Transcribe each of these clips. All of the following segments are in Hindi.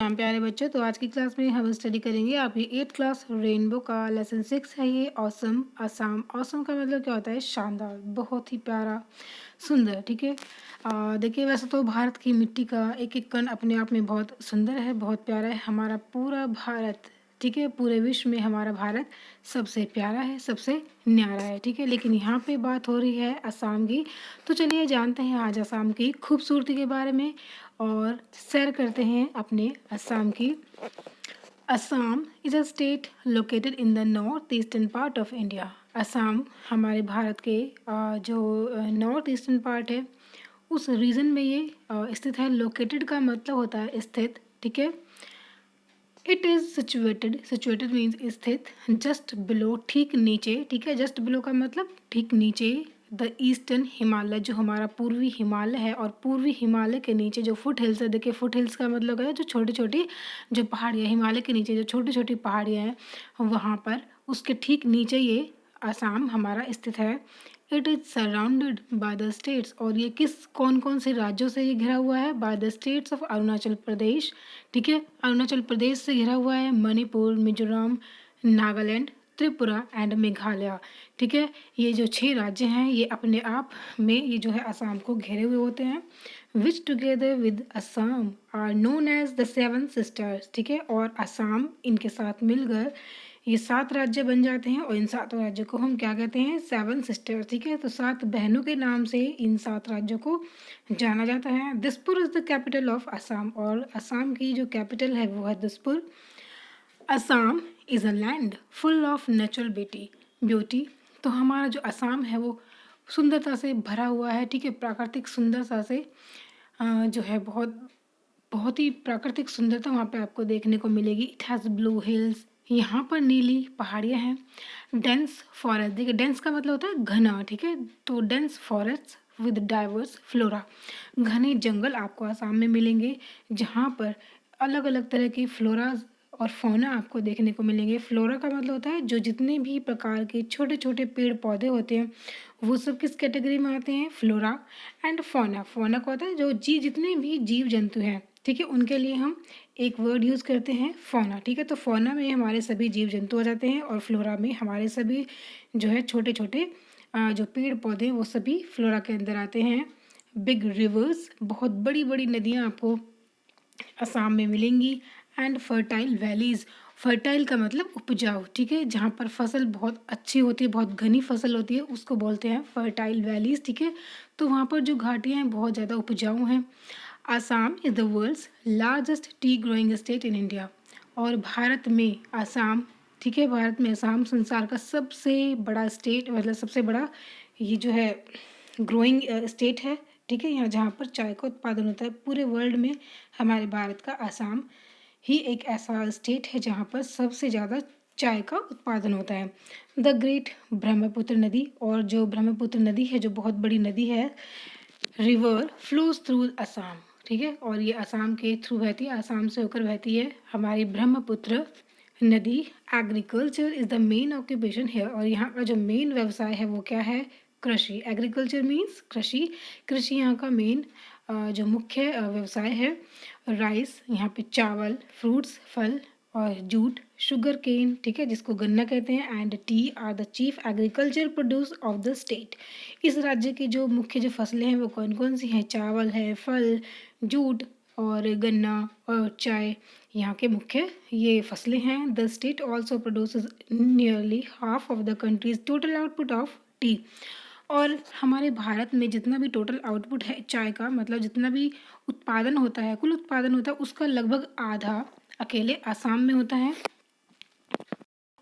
प्यारे बच्चों, तो आज की क्लास में हम स्टडी करेंगे आपकी 8th क्लास रेनबो का लेसन 6 है ये ऑसम असम। ऑसम का मतलब क्या होता है? शानदार, बहुत ही प्यारा, सुंदर। ठीक है। देखिए, वैसे तो भारत की मिट्टी का एक एक कण अपने आप में बहुत सुंदर है, बहुत प्यारा है। हमारा पूरा भारत, ठीक है, पूरे विश्व में हमारा भारत सबसे प्यारा है, सबसे न्यारा है। ठीक है, लेकिन यहाँ पे बात हो रही है असम की। तो चलिए जानते हैं आज असम की खूबसूरती के बारे में और सैर करते हैं अपने असम की। Assam is a state located in the north eastern part of India. Assam हमारे भारत के जो नॉर्थ ईस्टर्न पार्ट है उस रीजन में ये स्थित है। लोकेटेड का मतलब होता है स्थित। ठीक है। It is situated, situated means स्थित, जस्ट बिलो, ठीक नीचे। ठीक है, जस्ट बिलो का मतलब ठीक नीचे द ईस्टर्न हिमालय, जो हमारा पूर्वी हिमालय है। और पूर्वी हिमालय के नीचे जो फुट हिल्स है, देखिए फुट हिल्स का मतलब है जो छोटी छोटी जो पहाड़ियाँ, हिमालय के नीचे जो छोटी छोटी पहाड़ियाँ हैं वहाँ पर, उसके ठीक नीचे ये असम हमारा स्थित है। It is surrounded by the states, और ये किस कौन कौन से राज्यों से ये घिरा हुआ है? By the states of Arunachal Pradesh. ठीक है, अरुणाचल प्रदेश से घिरा हुआ है, मणिपुर, मिजोरम, नागालैंड, त्रिपुरा एंड मेघालय। ठीक है, ये जो 6 राज्य हैं ये अपने आप में ये जो है असम को घेरे हुए होते हैं। Which together with Assam are known as the 7 sisters. ठीक है, और असम इनके साथ मिलकर ये 7 राज्य बन जाते हैं, और इन 7 राज्यों को हम क्या कहते हैं? 7 सिस्टर्स। ठीक है, तो 7 बहनों के नाम से इन 7 राज्यों को जाना जाता है। Dispur is the capital of Assam, और असम की जो कैपिटल है वो है Dispur. Assam is a land full of natural beauty. तो हमारा जो असम है वो सुंदरता से भरा हुआ है। ठीक है, प्राकृतिक सुंदरता से जो है बहुत बहुत ही प्राकृतिक सुंदरता वहाँ पे आपको देखने को मिलेगी। इट हैज़ ब्लू हिल्स, यहाँ पर नीली पहाड़ियाँ हैं। डेंस फॉरेस्ट, देखिए डेंस का मतलब होता है घना। ठीक है, तो dense forest with diverse flora, घने जंगल आपको आसाम में मिलेंगे जहाँ पर अलग अलग तरह की फ्लोरा और फौना आपको देखने को मिलेंगे। फ्लोरा का मतलब होता है जो जितने भी प्रकार के छोटे छोटे पेड़ पौधे होते हैं वो सब किस कैटेगरी में आते हैं? फ्लोरा। एंड फौना, फौना का होता है जो जितने भी जीव जंतु हैं, ठीक है, उनके लिए हम एक वर्ड यूज़ करते हैं फौना। ठीक है, तो फौना में हमारे सभी जीव जंतु आ जाते हैं, और फ्लोरा में हमारे सभी जो है छोटे छोटे जो पेड़ पौधे वो सभी फ्लोरा के अंदर आते हैं। बिग रिवर्स, बहुत बड़ी बड़ी नदियाँ आपको असम में मिलेंगी। एंड फर्टाइल वैलीज़, फर्टाइल का मतलब उपजाऊ। ठीक है, जहाँ पर फसल बहुत अच्छी होती है, बहुत घनी फसल होती है, उसको बोलते हैं फर्टाइल वैलीज़। ठीक है, तो वहाँ पर जो घाटियाँ हैं बहुत ज़्यादा उपजाऊ हैं। Assam is the world's largest tea growing state in India, और भारत में आसाम, ठीक है, भारत में आसाम संसार का सबसे बड़ा स्टेट, मतलब सबसे बड़ा ये जो है ग्रोइंग स्टेट है। ठीक है, यहाँ जहाँ पर चाय का उत्पादन होता है पूरे वर्ल्ड में, हमारे भारत का आसाम ही एक ऐसा स्टेट है जहाँ पर सबसे ज़्यादा चाय का उत्पादन होता है। द ग्रेट ब्रह्मपुत्र नदी, और जो ब्रह्मपुत्र नदी है जो बहुत बड़ी नदी है, रिवर फ्लोज थ्रू असम। ठीक है, और ये असम के थ्रू बहती है, असम से होकर बहती है हमारी ब्रह्मपुत्र नदी। Agriculture is the main occupation है, और यहाँ का जो मेन व्यवसाय है वो क्या है? कृषि। एग्रीकल्चर मीन्स कृषि। कृषि यहाँ का मेन जो मुख्य व्यवसाय है। राइस, यहाँ पे चावल, फ्रूट्स, फल, और जूट, शुगर केन, ठीक है, जिसको गन्ना कहते हैं, and T R the chief agriculture produce of the state. इस राज्य की जो मुख्य जो फसलें हैं वो कौन कौन सी हैं? चावल है, फल, जूट और गन्ना और चाय, यहाँ के मुख्य ये फसलें हैं। The state also produces nearly half of the countries total output of T, और हमारे भारत में जितना भी टोटल आउटपुट है चाय का, मतलब जितना भी उत्पादन होता है, कुल उत्पादन होता है, उसका लगभग आधा अकेले आसाम में होता है।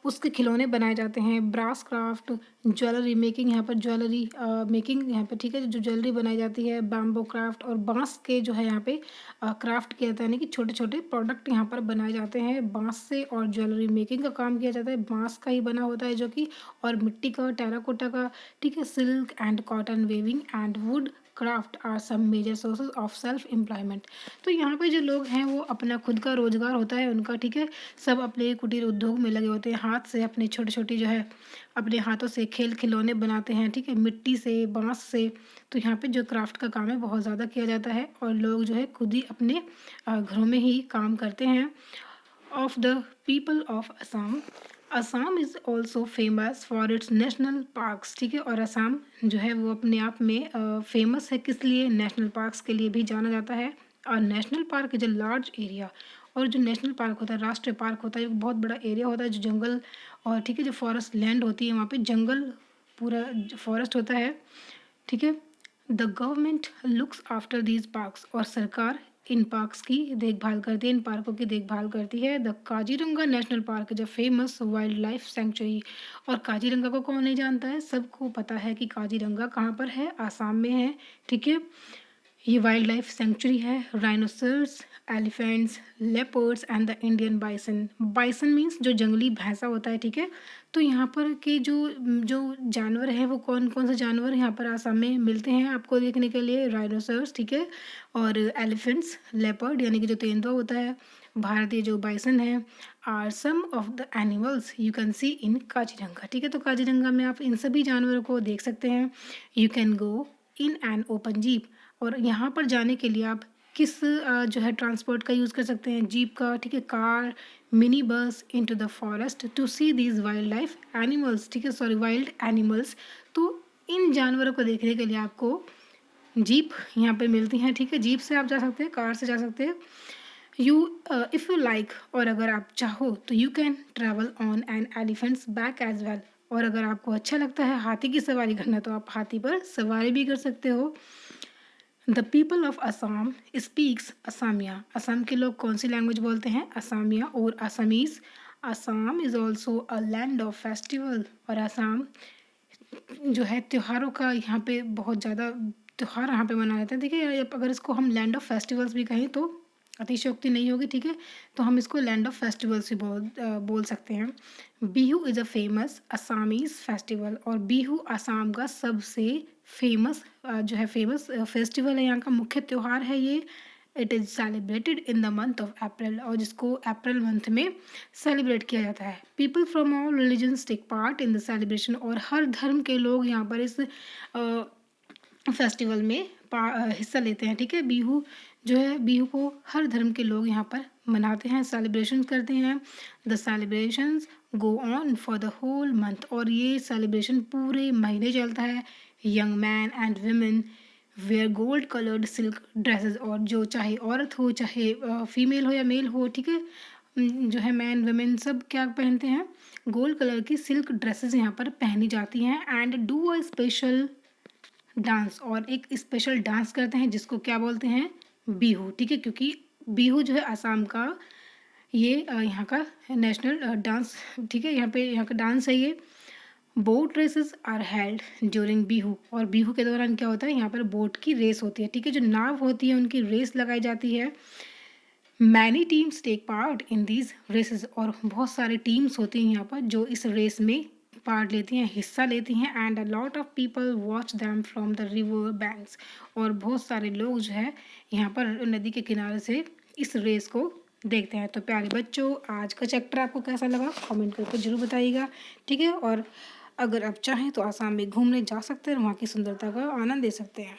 उसके खिलौने बनाए जाते हैं। ब्रास क्राफ्ट, ज्वेलरी मेकिंग, यहाँ पर ज्वेलरी मेकिंग यहाँ पे, ठीक है, जो ज्वेलरी बनाई जाती है। बैम्बो क्राफ्ट, और बांस के जो है यहाँ पे क्राफ्ट किया जाता है, यानी कि छोटे छोटे प्रोडक्ट यहाँ पर बनाए जाते हैं बांस से, और ज्वेलरी मेकिंग का काम किया जाता है। बांस का ही बना होता है जो कि, और मिट्टी का, टेराकोटा का, ठीक है, silk and cotton weaving and wood craft are some major sources of self employment. तो यहाँ पे जो लोग हैं वो अपना खुद का रोजगार होता है उनका, ठीक है। सब अपने कुटीर उद्योग में लगे होते हैं, हाथ से अपने छोटे छोटी जो है अपने हाथों से खेल खिलौने बनाते हैं, ठीक है, मिट्टी से, बांस से। तो यहाँ पे जो क्राफ्ट का काम है बहुत ज़्यादा किया जाता है और लोग जो है खुद ही अपने घरों में ही काम करते हैं। Of the people of Assam, Assam is also famous for its national parks, ठीक है। और असम जो है वो अपने आप में फेमस है, किस लिए? नेशनल पार्क्स के लिए भी जाना जाता है। और national park is a large area, और जो नेशनल पार्क होता है, राष्ट्रीय पार्क होता है, एक बहुत बड़ा एरिया होता है जो जंगल और, ठीक है, जो फॉरेस्ट लैंड होती है वहाँ पे जंगल पूरा फॉरेस्ट होता है, ठीक है। The government looks after these parks, और सरकार इन पार्क्स की देखभाल करती है, इन पार्कों की देखभाल करती है। द काजीरंगा नेशनल पार्क जो फेमस वाइल्ड लाइफ सेंचुरी, और काजीरंगा को कौन नहीं जानता है, सबको पता है कि काजीरंगा कहाँ पर है, आसाम में है, ठीक है। ये वाइल्ड लाइफ सेंचुरी है। Rhinoceros, elephants, leopards and the Indian bison, bison means जो जंगली भैंसा होता है, ठीक है। तो यहाँ पर के जो जो जानवर है वो कौन कौन से जानवर यहाँ पर आसाम में मिलते हैं आपको देखने के लिए? राइनोसर्स, ठीक है, और एलिफेंट्स, लेपर्ड यानी कि जो तेंदुआ होता है, भारतीय जो बाइसन है, are some of the animals you can see in Kaziranga, ठीक है। तो काजीरंगा में आप इन सभी जानवरों को देख सकते हैं। You can go in an open jeep, और यहाँ पर जाने के लिए आप किस जो है ट्रांसपोर्ट का यूज़ कर सकते हैं? जीप का, ठीक है, car, mini bus into the forest to see these wild life animals, ठीक है, सॉरी वाइल्ड एनिमल्स। तो इन जानवरों को देखने के लिए आपको जीप यहाँ पे मिलती हैं, ठीक है। जीप से आप जा सकते हैं, कार से जा सकते हैं। यू इफ़ यू लाइक, और अगर आप चाहो तो you can travel on an elephant's back as well, और अगर आपको अच्छा लगता है हाथी की सवारी करना तो आप हाथी पर सवारी भी कर सकते हो। The people of Assam speaks Asamiya, Assam के लोग कौन सी लैंग्वेज बोलते हैं? असमिया और Assamese. Assam is also a land of festival, और असम जो है त्योहारों का यहाँ पे बहुत ज़्यादा त्योहार यहाँ पे मनाए जाते हैं, ठीक है। अगर इसको हम लैंड ऑफ फेस्टिवल्स भी कहें तो अतिशयोक्ति नहीं होगी, ठीक है। तो हम इसको लैंड ऑफ फेस्टिवल्स भी बोल सकते हैं। Bihu is a famous Assamese festival, और बिहू असम का सबसे फेमस जो है फेमस फेस्टिवल है, यहाँ का मुख्य त्यौहार है ये। It is celebrated in the month of April, और जिसको अप्रैल मंथ में सेलिब्रेट किया जाता है। People from all religions take part in the celebration, और हर धर्म के लोग यहाँ पर इस फेस्टिवल में हिस्सा लेते हैं, ठीक है। बिहू जो है, बिहू को हर धर्म के लोग यहाँ पर मनाते हैं, सेलिब्रेशन करते हैं। The celebrations go on for the whole month, और ये सेलिब्रेशन पूरे महीने चलता है। Young man and women wear gold coloured silk dresses, और जो चाहे औरत हो चाहे फीमेल हो या मेल हो, ठीक है, जो है मैन वुमेन सब क्या पहनते हैं? गोल्ड कलर की सिल्क ड्रेसेस यहाँ पर पहनी जाती हैं। And do a special dance, और एक स्पेशल डांस करते हैं जिसको क्या बोलते हैं? बिहू, ठीक है। क्योंकि बिहू जो है आसाम का ये यहाँ का नेशनल डांस, ठीक है, यहाँ का डांस है ये। Boat races are held during Bihu, और बिहू के दौरान क्या होता है? यहाँ पर बोट की रेस होती है, ठीक है, जो नाव होती है उनकी रेस लगाई जाती है। Many teams take part in these races, और बहुत सारी टीम्स होती हैं यहाँ पर जो इस रेस में पार्ट लेती हैं, हिस्सा लेती हैं। And a lot of people watch them from the river banks, और बहुत सारे लोग जो है यहाँ पर नदी के किनारे से इस रेस को देखते हैं। तो प्यारे बच्चों, आज का चैप्टर आपको कैसा लगा कमेंट करके जरूर बताइएगा, ठीक है। और अगर आप चाहें तो आसाम में घूमने जा सकते हैं, वहाँ की सुंदरता का आनंद ले सकते हैं।